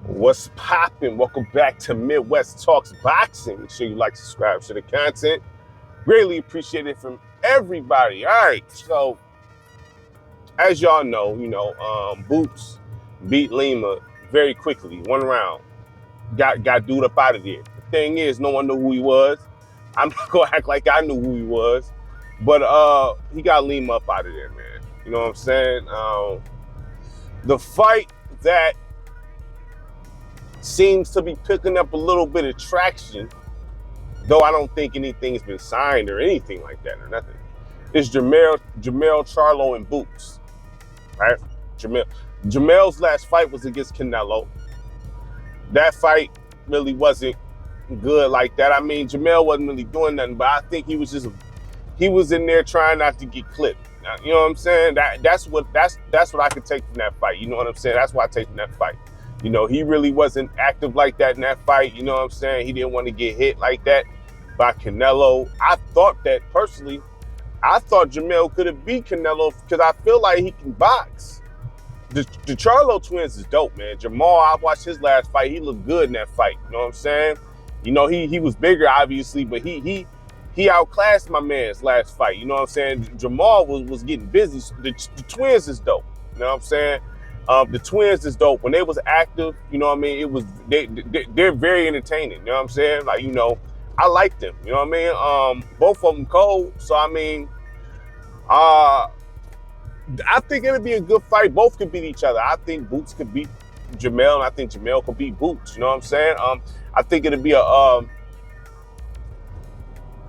What's poppin'? Welcome back to Midwest Talks Boxing. Make sure you like, subscribe to the content. Greatly appreciate it from everybody. All right, so as y'all know, Boots beat Lima very quickly, one round. Got dude up out of there. The thing is, no one knew who he was. I'm not gonna act like I knew who he was, but he got Lima up out of there, man. You know what I'm saying? The fight that seems to be picking up a little bit of traction, though I don't think anything's been signed or anything like that or nothing. It's Jermell Charlo and Boots, right? Jermell's last fight was against Canelo. That fight really wasn't good like that. I mean, Jermell wasn't really doing nothing, but I think he was in there trying not to get clipped. Now, you know what I'm saying? That's what I could take from that fight. You know what I'm saying? That's what I take from that fight. You know, he really wasn't active like that in that fight. You know what I'm saying? He didn't want to get hit like that by Canelo. I thought Jermell could have beat Canelo because I feel like he can box. The Charlo twins is dope, man. Jamal, I watched his last fight. He looked good in that fight. You know what I'm saying? You know, he was bigger, obviously, but he outclassed my man's last fight. You know what I'm saying? Jamal was getting busy. The twins is dope. You know what I'm saying? The twins is dope. When they was active, you know what I mean? They're very entertaining. You know what I'm saying? Like, you know, I like them. You know what I mean? Both of them cold. So, I mean, I think it'll be a good fight. Both could beat each other. I think Boots could beat Jermell, and I think Jermell could beat Boots. You know what I'm saying? I think it'll be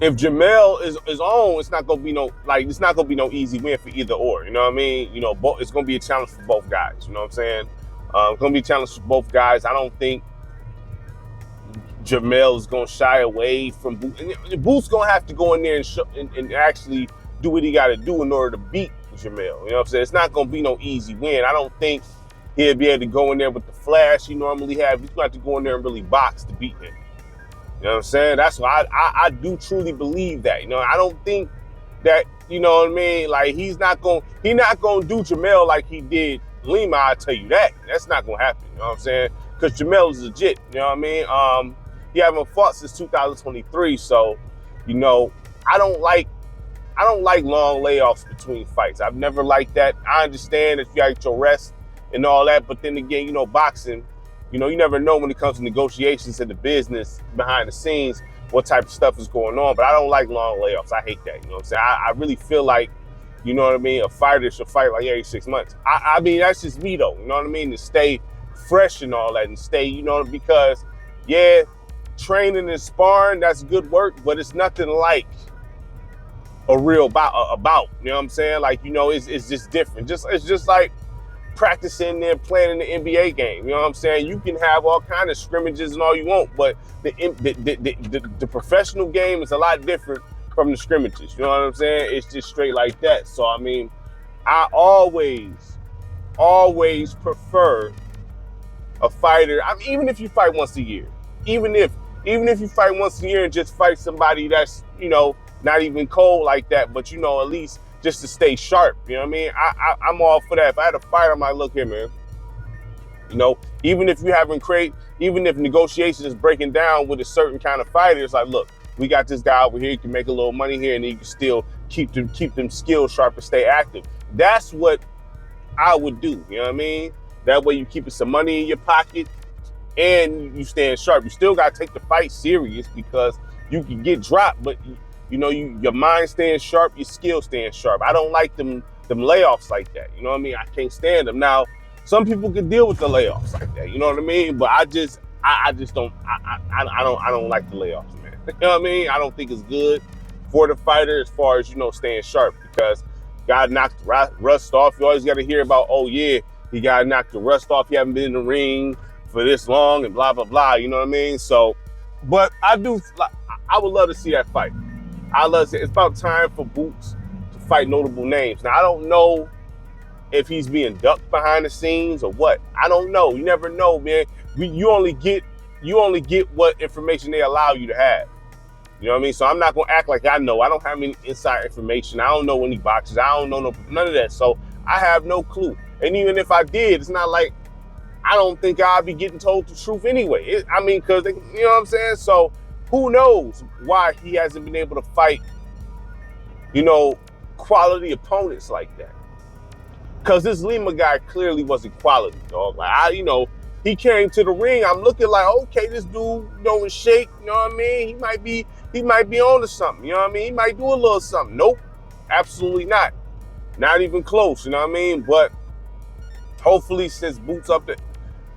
if Jermell is on, it's not gonna be no easy win for either or. You know what I mean? You know, it's gonna be a challenge for both guys. You know what I'm saying? It's gonna be a challenge for both guys. I don't think Jermell is gonna shy away from Boots. Boots gonna have to go in there and actually do what he got to do in order to beat Jermell. You know what I'm saying? It's not gonna be no easy win. I don't think he'll be able to go in there with the flash he normally have. He's gonna have to go in there and really box to beat him. You know what I'm saying? That's why I do truly believe that. You know, I don't think that, you know what I mean? Like, he not gonna do Jermell like he did Lima, I'll tell you that. That's not gonna happen. You know what I'm saying? Because Jermell is legit. You know what I mean? He haven't fought since 2023. So, you know, I don't like long layoffs between fights. I've never liked that. I understand if you got your rest and all that, but then again, you know, boxing, you know, you never know when it comes to negotiations and the business behind the scenes, what type of stuff is going on. But I don't like long layoffs. I hate that. You know what I'm saying? I really feel like, you know what I mean, a fighter should fight like every 6 months. I mean, that's just me though. You know what I mean? To stay fresh and all that and stay, you know, because yeah, training and sparring, that's good work, but it's nothing like a real about. You know what I'm saying? Like, you know, it's just different. It's just like practicing and playing in the NBA game. You know what I'm saying? You can have all kind of scrimmages and all you want, but the professional game is a lot different from the scrimmages. You know what I'm saying? It's just straight like that. So, I mean, I always prefer a fighter. I mean, even if you fight once a year, even if you fight once a year and just fight somebody that's, you know, not even cold like that, but, you know, at least just to stay sharp. You know what I mean? I'm all for that. If I had a fight, I'm like, look here, man. You know, even if negotiations is breaking down with a certain kind of fighter, it's like, look, we got this guy over here, you can make a little money here, and then you can still keep them skills sharp and stay active. That's what I would do. You know what I mean? That way you keeping some money in your pocket and you staying sharp. You still got to take the fight serious because you can get dropped, but you know, your mind staying sharp, your skill staying sharp. I don't like them layoffs like that. You know what I mean? I can't stand them. Now, some people can deal with the layoffs like that. You know what I mean? But I just don't. I don't like the layoffs, man. You know what I mean? I don't think it's good for the fighter as far as, you know, staying sharp, because God knocked the rust off. You always got to hear about, oh yeah, he got knocked the rust off. He haven't been in the ring for this long and blah blah blah. You know what I mean? So, but I would love to see that fight. It's about time for Boots to fight notable names. Now, I don't know if he's being ducked behind the scenes or what. I don't know. You never know, man. You only get what information they allow you to have. You know what I mean? So I'm not gonna act like I know. I don't have any inside information. I don't know any boxes. I don't know none of that. So I have no clue. And even if I did, it's not like I don't think I'll be getting told the truth anyway. I mean, because, you know what I'm saying? So who knows why he hasn't been able to fight, you know, quality opponents like that. Because this Lima guy clearly wasn't quality, dog. Like, he came to the ring. I'm looking like, okay, this dude, in shape, you know what I mean? He might be on to something, you know what I mean? He might do a little something. Nope, absolutely not. Not even close, you know what I mean? But hopefully, since Boots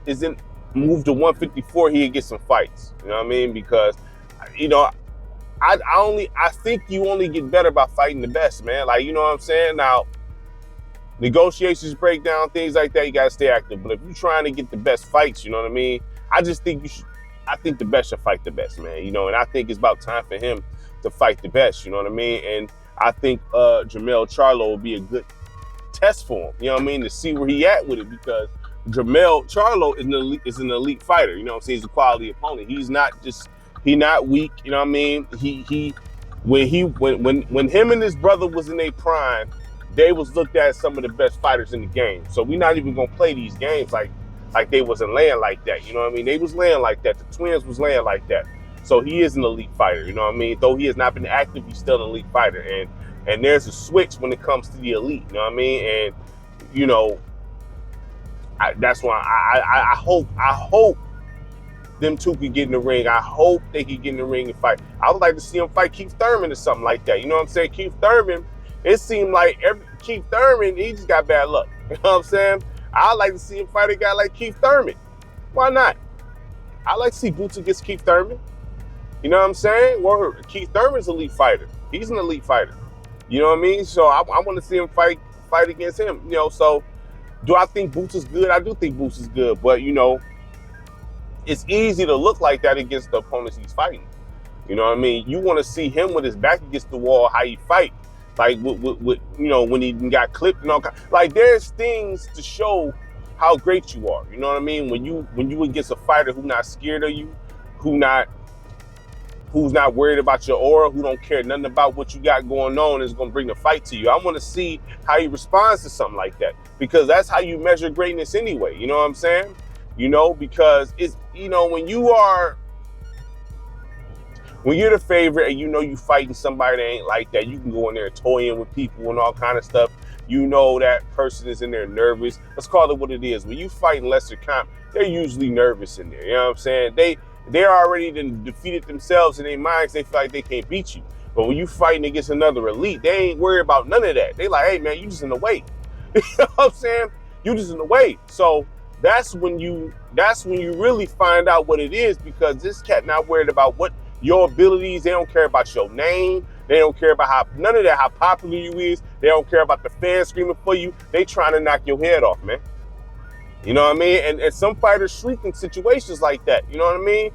isn't moved to 154, he'll get some fights, you know what I mean? Because, I think you only get better by fighting the best, man. Like, you know what I'm saying? Now, negotiations break down, things like that, you gotta stay active. But if you're trying to get the best fights, you know what I mean? I think the best should fight the best, man. And I think it's about time for him to fight the best, you know what I mean? And I think Jermell Charlo will be a good test for him, you know what I mean? To see where he at with it, because Jermell Charlo is an elite fighter, you know what I'm saying? He's a quality opponent. He's not weak, you know what I mean? When him and his brother was in their prime, they was looked at as some of the best fighters in the game. So we're not even gonna play these games like they wasn't laying like that. You know what I mean? They was laying like that. The twins was laying like that. So he is an elite fighter. You know what I mean? Though he has not been active, he's still an elite fighter. And there's a switch when it comes to the elite. You know what I mean? And that's why I hope them two could get in the ring. I hope they could get in the ring and fight. I would like to see him fight Keith Thurman or something like that. You know what I'm saying? Keith Thurman. It seemed like Keith Thurman, he just got bad luck. You know what I'm saying? I'd like to see him fight a guy like Keith Thurman. Why not? I like to see Boots against Keith Thurman. You know what I'm saying? Well, Keith Thurman's an elite fighter. He's an elite fighter. You know what I mean? So I want to see him fight against him. So do I think Boots is good? I do think Boots is good. But, it's easy to look like that against the opponents he's fighting. You know what I mean? You want to see him with his back against the wall, how he fight. Like, when he got clipped and all kinds. Like, there's things to show how great you are. You know what I mean? When you against a fighter who's not scared of you, who's not worried about your aura, who don't care nothing about what you got going on, is going to bring the fight to you. I want to see how he responds to something like that, because that's how you measure greatness anyway. You know what I'm saying? Because it's, when you're the favorite and you fighting somebody that ain't like that, you can go in there toying with people and all kind of stuff. That person is in there nervous. Let's call it what it is. When you fighting lesser comp, they're usually nervous in there. You know what I'm saying? They're already defeated themselves in their minds. They feel like they can't beat you. But when you fighting against another elite, they ain't worried about none of that. They like, hey man, you just in the way. You know what I'm saying? You just in the way. So that's when you really find out what it is, because this cat not worried about what your abilities. They don't care about your name. They don't care about none of that, how popular you is. They don't care about the fans screaming for you. They trying to knock your head off, man. You know what I mean? And some fighters shriek in situations like that. You know what I mean?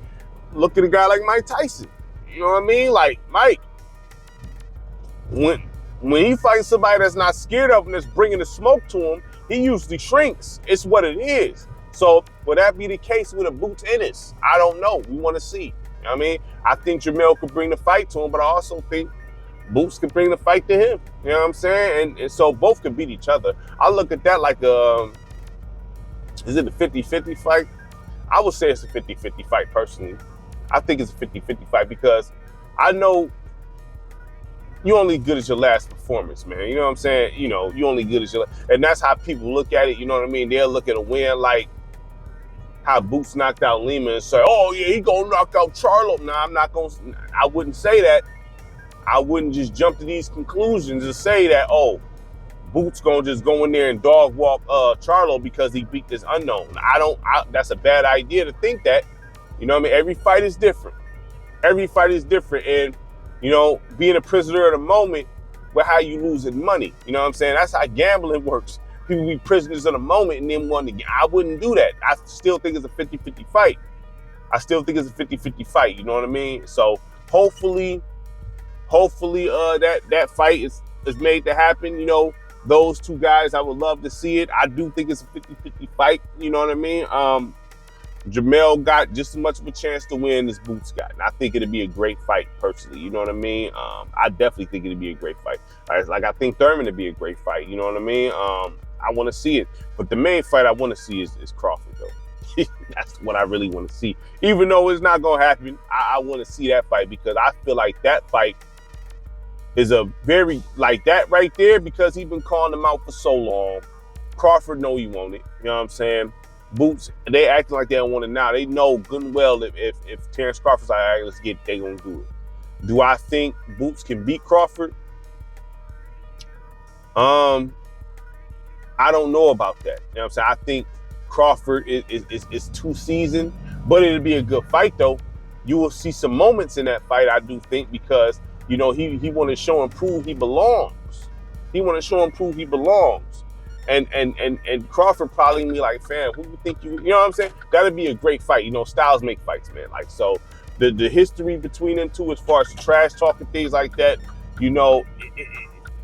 Look at a guy like Mike Tyson. You know what I mean? Like, Mike, when he fights somebody that's not scared of him, that's bringing the smoke to him, he usually shrinks. It's what it is. So will that be the case with a Boots Ennis? I don't know. We want to see. You know what I mean? I think Jermell could bring the fight to him, but I also think Boots could bring the fight to him. You know what I'm saying? And so both could beat each other. I look at that like is it a 50-50 fight? I would say it's a 50-50 fight personally. I think it's a 50-50 fight because I know you're only good as your last performance, man. You know what I'm saying? You're only good as and that's how people look at it. You know what I mean? They'll look at a win like how Boots knocked out Lima and say, oh yeah, he gonna knock out Charlo. Nah, I wouldn't say that. I wouldn't just jump to these conclusions and say that, oh, Boots gonna just go in there and dog walk Charlo because he beat this unknown. That's a bad idea to think that. You know what I mean? Every fight is different. Every fight is different. And, being a prisoner of the moment with how you losing money. You know what I'm saying? That's how gambling works. People be prisoners of the moment and then want to get. I wouldn't do that. I still think it's a 50-50 fight. You know what I mean? So hopefully that fight is made to happen. Those two guys, I would love to see it. I do think it's a 50-50 fight. You know what I mean? Jermell got just as much of a chance to win as Boots got. And I think it'd be a great fight, personally. You know what I mean? I definitely think it'd be a great fight. Like I think Thurman would be a great fight. You know what I mean? I want to see it. But the main fight I want to see is Crawford, though. That's what I really want to see. Even though it's not going to happen, I want to see that fight because I feel like that fight is a very, like that right there, because he's been calling him out for so long. Crawford know he want it. You know what I'm saying? Boots, they acting like they don't want it now. They know good and well if Terrence Crawford's like, all right, let's get it, they going to do it. Do I think Boots can beat Crawford? I don't know about that. You know what I'm saying? I think Crawford is too seasoned, but it'll be a good fight though. You will see some moments in that fight, I do think, because you know he want to show and prove he belongs. He want to show and prove he belongs. And Crawford probably be like, fam, who you think you know what I'm saying? That'd be a great fight. You know, styles make fights, man. Like, so the history between them two, as far as the trash talking, things like that, you know,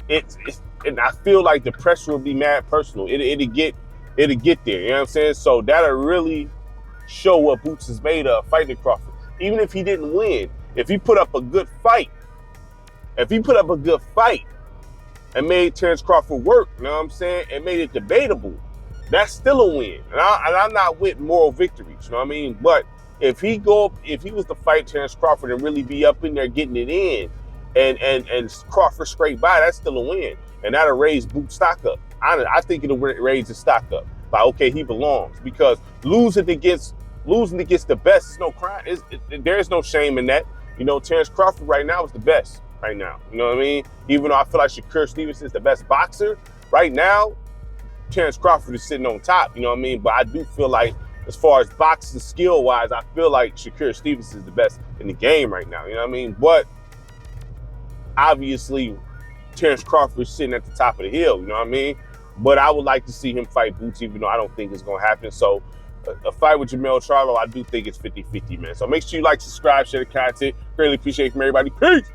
it's and I feel like the pressure will be mad personal. It'll get there. You know what I'm saying? So that'll really show what Boots is made of, fighting Crawford. Even if he didn't win, if he put up a good fight, and made Terrence Crawford work, you know what I'm saying, and made it debatable, that's still a win. And I'm not with moral victories, you know what I mean? But if he was to fight Terrence Crawford and really be up in there getting it in, and Crawford scrape by, that's still a win. And that'll raise Boots' stock up. I think it'll raise his stock up. Like, okay, he belongs. Because losing against the best is no crime. There's no shame in that. You know, Terrence Crawford right now is the best right now. You know what I mean? Even though I feel like Shakur Stevenson is the best boxer, right now, Terrence Crawford is sitting on top. You know what I mean? But I do feel like, as far as boxing skill-wise, I feel like Shakur Stevenson is the best in the game right now. You know what I mean? But obviously, Terrence Crawford is sitting at the top of the hill. You know what I mean? But I would like to see him fight Boots, even though I don't think it's going to happen. So a fight with Jermell Charlo, I do think it's 50-50, man. So make sure you like, subscribe, share the content. Greatly appreciate it from everybody. Peace!